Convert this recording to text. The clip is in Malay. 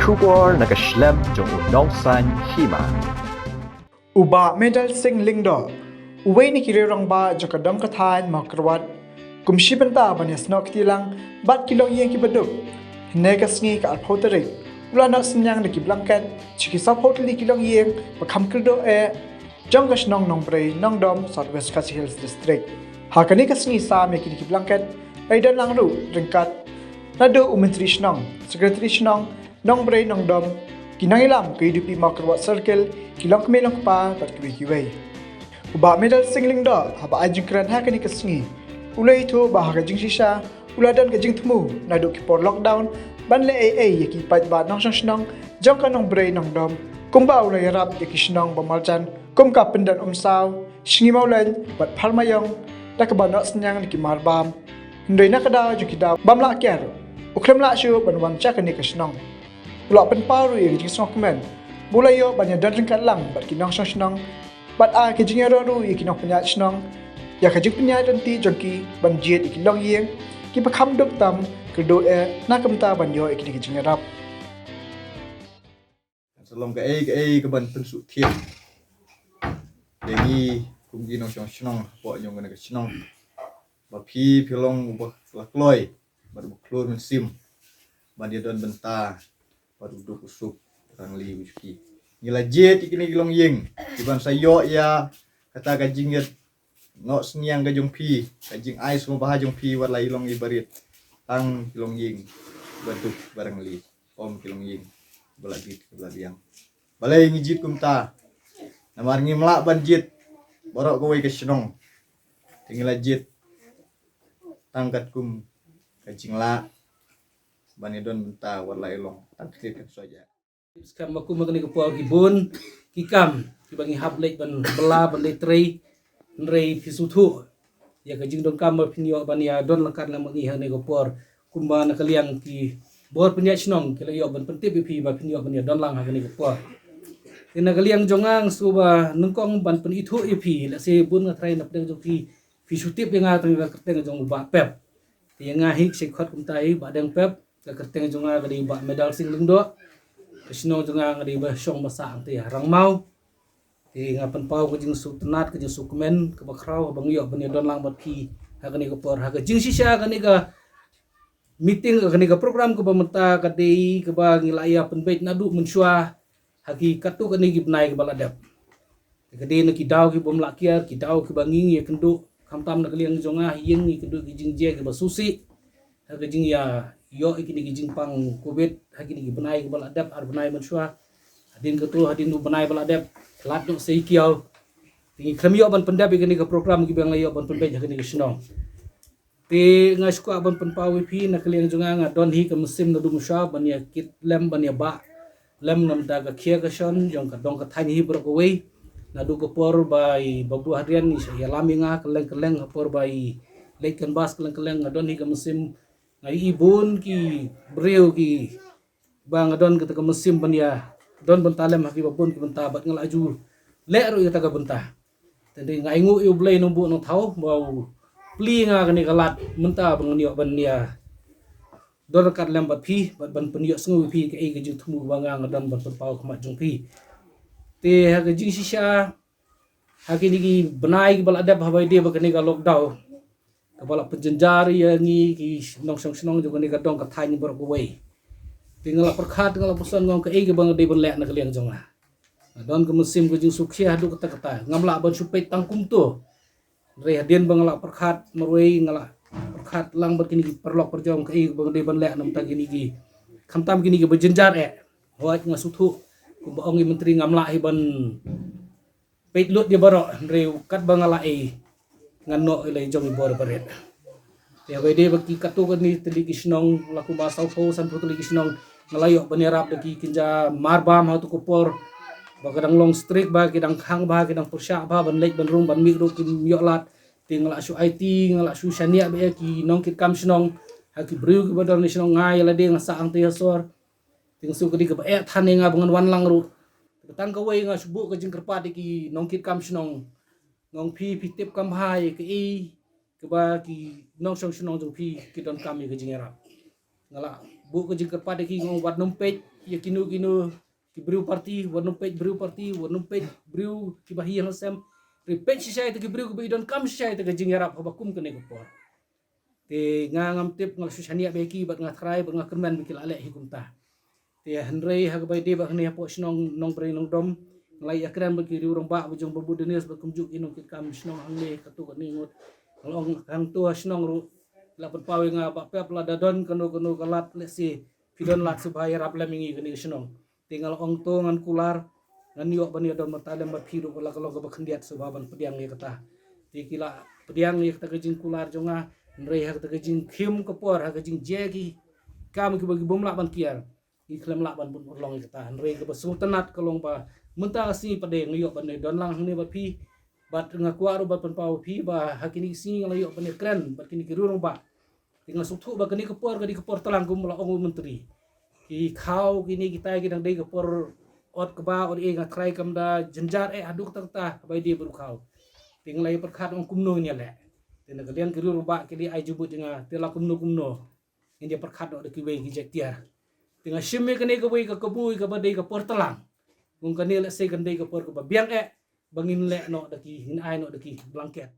Shubor nakaslem jong unongsan hima. Uba medal sing lingdo. Uwe ni kirang ba jokadong kathan makrawat. Kumshi benta banyas nok tilang bat kilong yeng ki baduk. Negas ni ka alphoterik. Ula nak senyang ni ki blanket. Chiki sap hotel ni kilong yeng bakam kirdo Jonggash nong brei nong dom Southwest Khasi Hills District. Hakani kasngi sa me ki blanket. Aidan lang ru ringkat. Nado Menteri Shnong, Sekretari Shnong, nong brei nong dom. Kinangilam KDP Makrawat Circle, kilang kemelong pa pat kiwi-kiwi. Uba medal singling do, haba ajing keren hakani kasngi. Ulai itu bahaga jing sisa, uladan ke jing temu, nado kipor lockdown, ban le yaki pat ba nong shnong, jong ka nong brei nong dom. Kumba ulai rap yaki shnong bamaljan, kum ka pendan saw, shingi maulan, bat palmayong, dak ba nok senyang liki marbam. Ndoi nak kada jukida bam la kyar. Ukram la shu ban wan chakani ka shnong. Ulak penparu yang jing song kemen. Bulayo banyak dan ringkat lang bat kinong shnong. Bat ke jing ru yang kinong penyat shnong. Ya ka jing penyat dan ti jongki ban jiet ikilong yeng. Ki pakam dok tam kedo nakam ta ban yo ikini ki jing rap. Salam ke ke ban pensuk thiam. Jadi kum gi nong shnong po nyong ke shnong. Ba phi philong ba lakloi ba bu klor men sim. Ban dia don benta. Ba duduk usuk orang li whisky. Ngila jet ikini gilong yeng. Iban sayo ya kata gajing yat nok sniang gajong phi, gajing ais mo bahajong phi wat lai long ibarit. Tang gilong yeng. Bentuk barang li. Om gilong yeng. Beladit beladiang. Balai ngijit kum ta. Namar ngimla ban jit. Borok kowe ke shnong. Tinggal jit. Tangkat kum kajing la. Bani don benta warla elong takdir saja. Sekarang aku mengenai kepuau kibun kikam kibangi hablek ban bela ban letrei nrei fisutu ya kajing don kam pinyo ban ya don lekat la mengi hane kepuau kumba na kaliang ki bor punya snong kila yo ban pentip pi ba pinyo ban ya don lang hane kepuau kena kaliang jongang suba nungkong ban pen itu ipi la se bun ngatrai na pedeng joki fisutip yang ngatrai na keteng jong ba pep yang ngahik sekot kumtai badang pep kerteng jonga kadi ba medal sing lungdo kesno jonga kadi ba syong masa angti rang mau ti ngapan pau ke jing su tenat ke jing su kemen ke bakrau bang yo ban don lang bat pi ha kani ke por ha ke jing sisa kani ka meeting kani ka program ke pementa kadi ke ba ngilaya penbait nadu mensua haki katu kani ki benai ke baladap kadi ki dau ki bom lakiar ki dau ki banging ya kendu kamtam na kaliang jonga yeng ni kendu ki jing je ke basusi ha ke jing ya yo ikini gijing pang covid hakini gi benai ke baladap ar benai mensua hadin ketu hadin du benai baladap lat no sei kiau tingi kramyo ban pendap ikini ke program gi bang layo ban penbej hakini gi snong ti ngasku ban penpawi pi na kaliang junga nga don hi ke musim na du musha ban ya kit lem ban ya ba lem nam da ga khia ka shon jong ka dong ka thani hi bro ko wei na du ko por bai bagdu harian ni ya lami nga keleng por bai leikan bas keleng don hi ke musim ngai ibun ki breu ki bang don kita ke musim ban ya don bentalem haki babun ki benta bat ngalaju le ru ya taga benta tende ngai ngu yu blai no bu no thau bau pli nga kani kalat menta bang niok ban ya don kat lem bat phi bat ban penyo sngu phi ke ke ju thumu banga ngadam bat pau khamat jung phi te ha ke jing sisa haki ni ki benai ki baladap habai dia bakani ka lockdown kepala penjenjari yang ki nong song juga ni kadong kathai ni berkuai tinggal perkhat tinggal pesan ngong ke bang de ben lek na kaliang jonga don ke musim ke jing suksia hadu kata ngamla ban supet tangkum tu re hadien bang la perkhat merwei ngala perkhat lang berkini perlok perjong ke bang de ben lek nam ta gini ki kamtam gini ke berjenjar hoat ngasutu ku baong menteri ngamla ban peit lut dia barok re kat bang ala ngano ilay jong ibor baret ya wede baki katu ni teli kisnong laku basau po san pro teli kisnong ngalayo banerap deki kinja marbam hatu kupor bagadang long streak ba kidang khang ba kidang pursya ba ban lek ban rum ban mikro kin yolat tingala su IT ngala su shania be ki nong kit kam snong haki briu ki badar ni snong ngai la de ngasa ang te sor ting su kedi ka ba thane nga bangan wan lang ru tang ka wei nga subu ka jing kerpat ki nong kit kam snong ngong phi tip kam hai ke ba ki nong song snong jong phi ki don kam ke jingera ngala bu ke jing kepada ki ngong wat nompet ya kinu ki briu parti wat nompet briu parti wat nompet briu ki bahi yang sem repeat sisai te ki briu ki don kam sisai te jing yarap habakum kene ko por te ngam tip ngal susania beki bat ngatrai bat ngakerman bikil ale hikum ta te henrei ha bai de ba hne po snong nong bre nong dom nglai akran baki riu rong ba bujung babu denes ba kumjuk inong ki kam snong hangle katu ka ningot ngalong hang tua snong ru la pat pawe nga ba pep la dadon kanu kalat lesi pidon lat subaya rap la mingi kene snong tinggal ong to ngan kular ngan yo bani don matalem ba phiru la kalau ka bakhendiat subaban pediang ye kata ti kila pediang ye kata kejing kular jonga nrei ha kata kejing khim kapor ha kejing jegi kam ki bagi bom la ban kiar iklem la ban pun long ye kata nrei ka sultanat kalong ba mentang si pade ngyo ban don lang ne ba phi bat ngakwa ru ba pan pau phi ba hakini si nglayo ban kren bat kini kirurung ba tinggal suthu ba kini kapor telang kum la ong menteri ki khau kini kita ki dang dei kapor ot keba ot e ngatrai kamda jenjar aduk ta bai dia beru khau tinggal ai perkhat ong kumno nya le tena kalian kirurung ba kili ai jubut jenga tela kumno ini dia perkhat do ki wei ki jetiar tinggal shimme kini ka wei ka kabui ka ba dei kapor telang kung kanil se kan dei kapor ka ba biang bangin le no daki hin ai no daki blanket